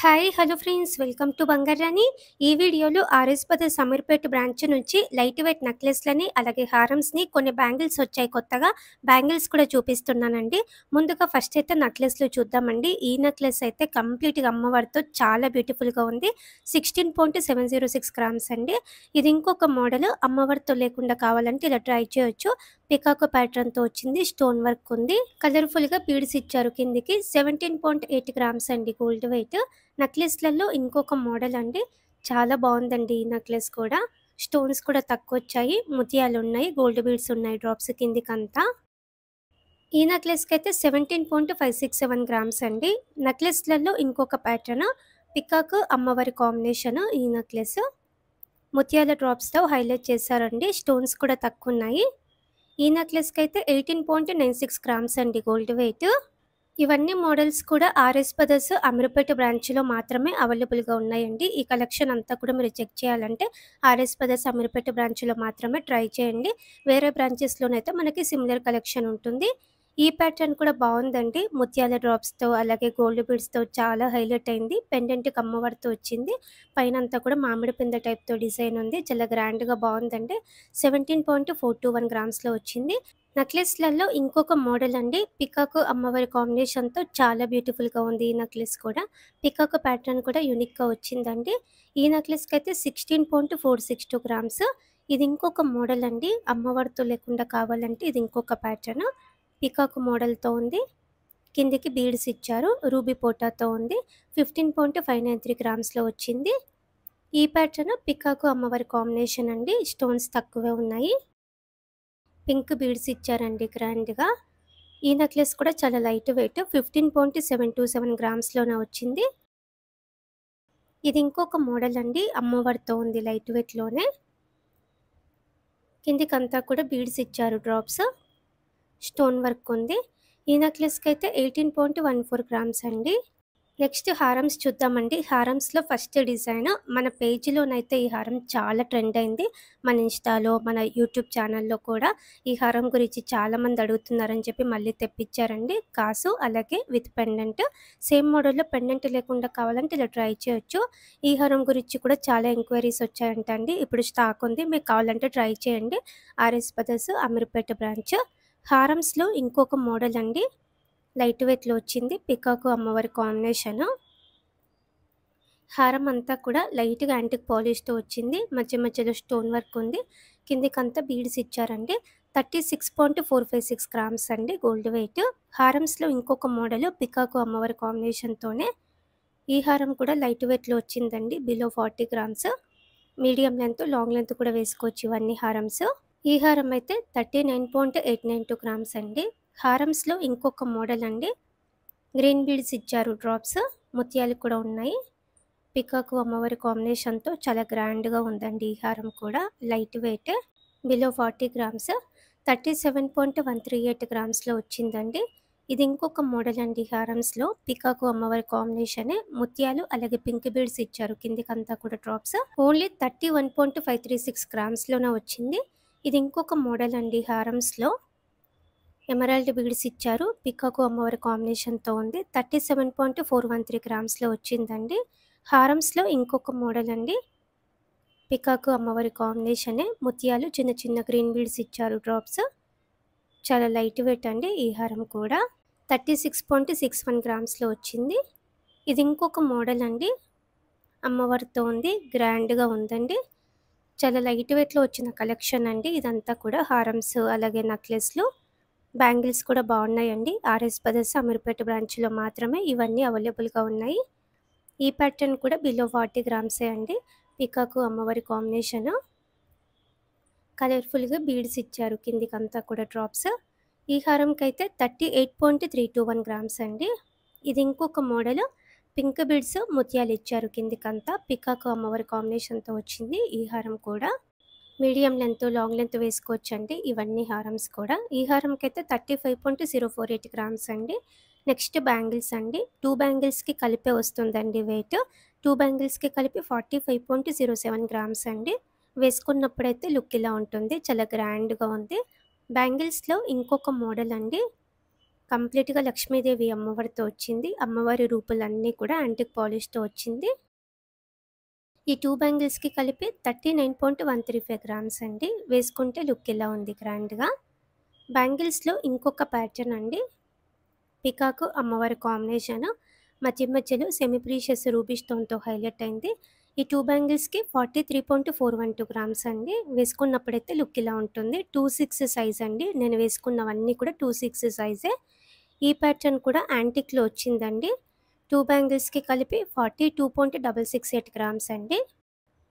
Hi hello friends welcome to Bangarani. ఈ వీడియోలో RS brothers Ameerpet branch నుంచి లైట్ వెయిట్ నెక్లెస్లని అలాగే హారమ్స్ని కొన్ని బ్యాంగిల్స్ వచ్చాయి కొత్తగా. బ్యాంగిల్స్ కూడా చూపిస్తున్నానండి. ముందుగా ఫస్ట్ అయితే నెక్లెస్లు చూద్దామండి. ఈ నెక్లెస్ అయితే కంప్లీట్గా అమ్మవారితో చాలా బ్యూటిఫుల్గా ఉంది. 16.706 గ్రామ్స్ అండి. ఇది ఇంకొక మోడల్. అమ్మవారితో లేకుండా కావాలంటే ఇలా ట్రై చేయొచ్చు. పికాకో ప్యాటర్న్తో వచ్చింది. స్టోన్ వర్క్ ఉంది. కలర్ఫుల్గా బీడ్స్ ఇచ్చారు కిందికి. 17.8 గ్రామ్స్ అండి గోల్డ్ వెయిట్. నెక్లెస్లలో ఇంకొక మోడల్ అండి. చాలా బాగుందండి ఈ నెక్లెస్ కూడా. స్టోన్స్ కూడా తక్కువ వచ్చాయి. ముత్యాలు ఉన్నాయి, గోల్డ్ బీడ్స్ ఉన్నాయి డ్రాప్స్ కిందికంతా. ఈ నెక్లెస్కి అయితే 17.567 గ్రామ్స్ అండి. నెక్లెస్లలో ఇంకొక ప్యాటర్న్ పికాక్ అమ్మవారి కాంబినేషన్. ఈ నెక్లెస్ ముత్యాల డ్రాప్స్తో హైలైట్ చేశారండి. స్టోన్స్ కూడా తక్కువ ఉన్నాయి. ఈ నెక్లెస్కి అయితే 18.96 గ్రామ్స్ అండి గోల్డ్ వెయిట్. ఇవన్నీ మోడల్స్ కూడా ఆర్ఎస్ బ్రదర్స్ అమీర్పేట్ బ్రాంచ్లో మాత్రమే అవైలబుల్గా ఉన్నాయండి. ఈ కలెక్షన్ అంతా కూడా మీరు చెక్ చేయాలంటే ఆర్ఎస్ బ్రదర్స్ అమీర్పేట్ బ్రాంచ్లో మాత్రమే ట్రై చేయండి. వేరే బ్రాంచెస్లోనైతే మనకి సిమిలర్ కలెక్షన్ ఉంటుంది. ఈ ప్యాటర్న్ కూడా బాగుందండి. ముత్యాల డ్రాప్స్తో అలాగే గోల్డ్ బీడ్స్తో చాలా హైలైట్ అయింది. పెండెంట్కి అమ్మవారితో వచ్చింది. పైన అంతా కూడా మామిడి పింద టైప్తో డిజైన్ ఉంది. చాలా గ్రాండ్గా బాగుందండి. 17.421 గ్రామ్స్లో వచ్చింది. నెక్లెస్లలో ఇంకొక మోడల్ అండి. పికాక్ అమ్మవారి కాంబినేషన్తో చాలా బ్యూటిఫుల్గా ఉంది ఈ నెక్లెస్ కూడా. పికాక్ ప్యాటర్న్ కూడా యూనిక్గా వచ్చిందండి. ఈ నెక్లెస్కి అయితే 16.462 గ్రామ్స్. ఇది ఇంకొక మోడల్ అండి. అమ్మవారితో లేకుండా కావాలంటే ఇది ఇంకొక ప్యాటర్న్. పికాక్ మోడల్తో ఉంది. కిందికి బీడ్స్ ఇచ్చారు. రూబీ పోటాతో ఉంది. 15.593 గ్రామ్స్లో వచ్చింది. ఈ ప్యాటర్న్ పికాక్ అమ్మవారి కాంబినేషన్ అండి. స్టోన్స్ తక్కువే ఉన్నాయి. పింక్ బీడ్స్ ఇచ్చారండి గ్రాండ్గా. ఈ నెక్లెస్ కూడా చాలా లైట్ వెయిట్. 15.727 గ్రామ్స్లోనే వచ్చింది. ఇది ఇంకొక మోడల్ అండి. అమ్మవారితో ఉంది లైట్ వెయిట్లోనే. కిందికంతా కూడా బీడ్స్ ఇచ్చారు డ్రాప్స్. స్టోన్ వర్క్ ఉంది. ఈ నెక్లెస్కి అయితే 18.14 గ్రామ్స్ అండి. నెక్స్ట్ హారమ్స్ చూద్దామండి. హారమ్స్లో ఫస్ట్ డిజైన్ మన పేజీలోనైతే ఈ హారం చాలా ట్రెండ్ అయింది. మన ఇన్స్టాలో మన యూట్యూబ్ ఛానల్లో కూడా ఈ హారం గురించి చాలామంది అడుగుతున్నారని చెప్పి మళ్ళీ తెప్పించారండి. కాసు అలాగే విత్ పెండెంట్. సేమ్ మోడల్లో పెండెంట్ లేకుండా కావాలంటే ఇలా ట్రై చేయొచ్చు. ఈ హారం గురించి కూడా చాలా ఎంక్వైరీస్ వచ్చాయంట అండి. ఇప్పుడు స్టాక్ ఉంది, మీకు కావాలంటే ట్రై చేయండి. RS brothers Ameerpet branch. హారమ్స్లో ఇంకొక మోడల్ అండి. లైట్ వెయిట్లో వచ్చింది. పికాకు అమ్మవారి కాంబినేషన్. హారం అంతా కూడా లైట్గా యాంటిక్ పాలిష్తో వచ్చింది. మధ్య మధ్యలో స్టోన్ వర్క్ ఉంది. కిందికంతా బీడ్స్ ఇచ్చారండి. 36.456 గ్రామ్స్ అండి గోల్డ్ వెయిట్. హారమ్స్లో ఇంకొక మోడల్ పికాకు అమ్మవారి కాంబినేషన్తోనే. ఈ హారం కూడా లైట్ వెయిట్లో వచ్చిందండి. Below 40 grams. Medium length long length కూడా వేసుకోవచ్చు ఇవన్నీ హారమ్స్. ఈ హారం అయితే 39.892 గ్రామ్స్ అండి. హారమ్స్లో ఇంకొక మోడల్ అండి. గ్రీన్ బీడ్స్ ఇచ్చారు డ్రాప్స్. ముత్యాలు కూడా ఉన్నాయి. పికాకు అమ్మవారి కాంబినేషన్తో చాలా గ్రాండ్గా ఉందండి ఈ హారం కూడా. Light weight. Below 40 grams. 37.138 గ్రామ్స్లో వచ్చిందండి. ఇది ఇంకొక మోడల్ అండి. హారమ్స్లో పికాకు అమ్మవారి కాంబినేషనే. ముత్యాలు అలాగే పింక్ బీడ్స్ ఇచ్చారు కిందికంతా కూడా డ్రాప్స్. ఓన్లీ 31.536 గ్రామ్స్లోనే వచ్చింది. ఇది ఇంకొక మోడల్ అండి. హారమ్స్లో ఎమరాల్డ్ బీడ్స్ ఇచ్చారు. పికాకు అమ్మవారి కాంబినేషన్తో ఉంది. 37.413 గ్రామ్స్లో వచ్చిందండి. హారమ్స్లో ఇంకొక మోడల్ అండి. పికాకు అమ్మవారి కాంబినేషనే. ముత్యాలు చిన్న చిన్న గ్రీన్ బీడ్స్ ఇచ్చారు డ్రాప్స్. చాలా లైట్ వెయిట్ అండి ఈ హారం కూడా. 36.61 గ్రామ్స్లో వచ్చింది. ఇది ఇంకొక మోడల్ అండి. అమ్మవారితో ఉంది. గ్రాండ్గా ఉందండి. చాలా లైట్ వెయిట్లో వచ్చిన కలెక్షన్ అండి ఇదంతా కూడా. హారమ్స్ అలాగే నెక్లెస్లు, బ్యాంగిల్స్ కూడా బాగున్నాయండి. ఆర్ఎస్ బ్రదర్స్ అమీర్పేట్ బ్రాంచ్లో మాత్రమే ఇవన్నీ అవైలబుల్గా ఉన్నాయి. ఈ ప్యాటర్న్ కూడా బిలో 40 గ్రామ్సే అండి. పికాకు అమ్మవారి కాంబినేషన్. కలర్ఫుల్గా బీడ్స్ ఇచ్చారు కిందికంతా కూడా డ్రాప్స్. ఈ హారంకి అయితే 38.321 గ్రామ్స్ అండి. ఇది ఇంకొక మోడల్. పింక్ బీడ్స్ ముత్యాలు ఇచ్చారు కిందికంతా. పికాకు అమ్మవారి కాంబినేషన్తో వచ్చింది ఈ హారం కూడా. మీడియం లెంత్ లాంగ్ లెంత్ వేసుకోవచ్చు అండి ఇవన్నీ హారమ్స్ కూడా. ఈ హారంకి అయితే 35.048 గ్రామ్స్ అండి. నెక్స్ట్ బ్యాంగిల్స్ అండి. 2 బ్యాంగిల్స్కి కలిపే వస్తుందండి వెయిట్. 2 బ్యాంగిల్స్కి కలిపి 45.07 గ్రామ్స్ అండి. వేసుకున్నప్పుడైతే లుక్ ఇలా ఉంటుంది. చాలా గ్రాండ్గా ఉంది. బ్యాంగిల్స్లో ఇంకొక మోడల్ అండి. కంప్లీట్‌గా లక్ష్మీదేవి అమ్మవారితో వచ్చింది. అమ్మవారి రూపులన్నీ కూడా యాంటిక్ పాలిష్‌తో వచ్చింది. ఈ 2 బ్యాంగిల్స్‌కి కలిపి 39.135 గ్రామ్స్ అండి. వేసుకుంటే లుక్ ఇలా ఉంది గ్రాండ్‌గా. బ్యాంగిల్స్‌లో ఇంకొక ప్యాటర్న్ అండి. పికాకు అమ్మవారి కాంబినేషన్ మధ్య మధ్యలో సెమీ ప్రీషియస్ రూబీ స్టోన్‌తో హైలైట్ అయింది. ఈ 2 బ్యాంగిల్స్‌కి 43.412 గ్రామ్స్ అండి. వేసుకున్నప్పుడైతే లుక్ ఇలా ఉంటుంది. 26 సైజ్ అండి. నేను వేసుకున్నవన్నీ కూడా 26 సైజే. ఈ ప్యాటర్న్ కూడా యాంటిక్‌లో వచ్చిందండి. 2 బ్యాంగిల్స్‌కి కలిపి 42.668 గ్రామ్స్ అండి.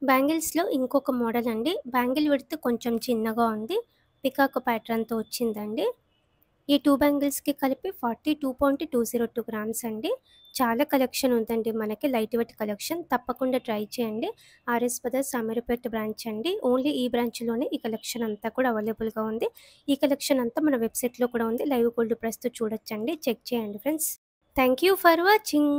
బ్యాంగిల్స్‌లో ఇంకొక మోడల్ అండి. బ్యాంగిల్ విడ్త్ కొంచెం చిన్నగా ఉంది. పికాక్ ప్యాటర్న్‌తో వచ్చిందండి. ఈ 2 బ్యాంగిల్స్‌కి కలిపి 42.202 గ్రామ్స్ అండి. చాలా కలెక్షన్ ఉందండి మనకి లైట్ వెయిట్ కలెక్షన్. తప్పకుండా ట్రై చేయండి. ఆర్ఎస్ బ్రదర్స్ అమీర్పేట్ బ్రాంచ్ అండి. ఓన్లీ ఈ బ్రాంచ్‌లోనే ఈ కలెక్షన్ అంతా కూడా అవైలబుల్‌గా ఉంది. ఈ కలెక్షన్ అంతా మన వెబ్‌సైట్‌లో కూడా ఉంది. లైవ్ గోల్డ్ ప్రైస్‌తో చూడొచ్చండి. చెక్ చేయండి friends. Thank you for watching.